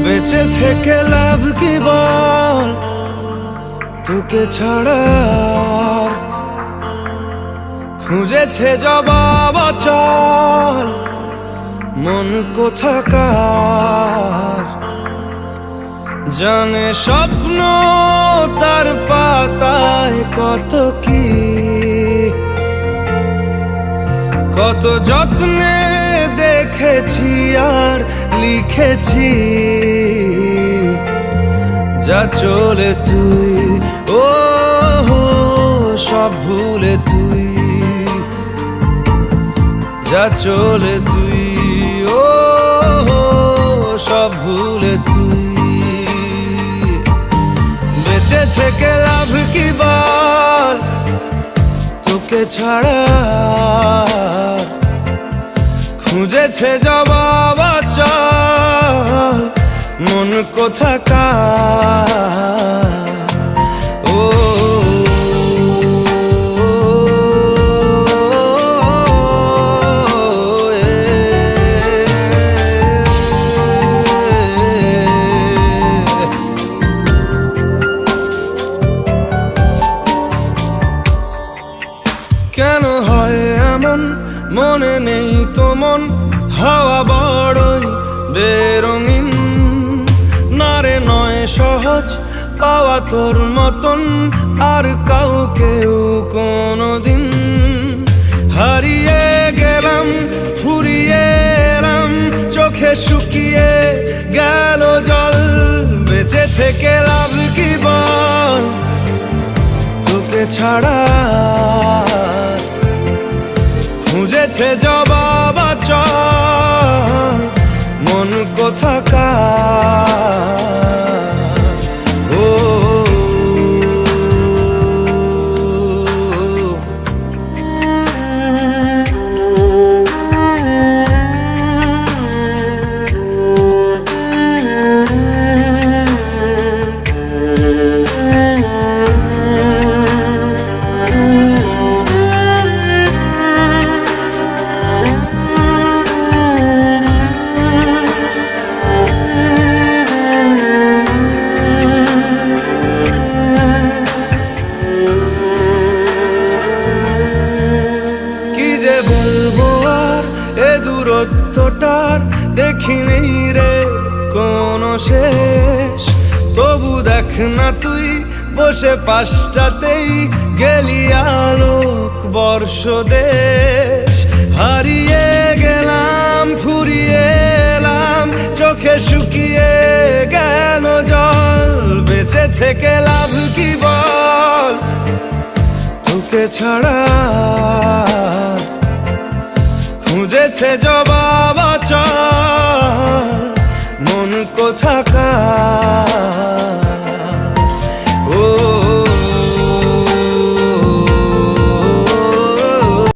বেঁচে থেকে লাভ কি বল, তোকে ছাড়া খুঁজেছে জবাব অচল মন কোথাকার। জানে স্বপ্ন তার পাতায় কত কি, কত যত্নে দেখেছি আর লিখেছি। যা চলে তুই ও সব ভুলে তুই, যা চলে তুই ও সব ভুলে তুই। বেঁচে থেকে লাভ কি বল, তোকে ছাড়া খুঁজেছে জবাব অচল মন কোথাকার। ও কেন হয় এমন, মনে নেই তো মন হাওয়া বড়ই বেরঙিন। না রে নয় সহজ পাওয়া তোর মতন আর কাউকেও কোনোদিন। হারিয়ে গেলাম ফুরিয়ে এলাম, চোখে শুকিয়ে গেল জল। বেঁচে থেকে লাভ কি বল, তোকে ছাড়া খুঁজেছে জবাব অচল মন কোথাকার। ও দূরত্বটার দেখি নেই রে কোনো শেষ। তবু দেখ না তুই বসে পাশটাতেই গেলি আলোক বর্ষ দেশ। হারিয়ে গেলাম ফুরিয়ে এলাম, চোখে শুকিয়ে গেল জল। বেঁচে থেকে লাভ কি বল, তোকে ছাড়া খুঁজেছে জবাব অচল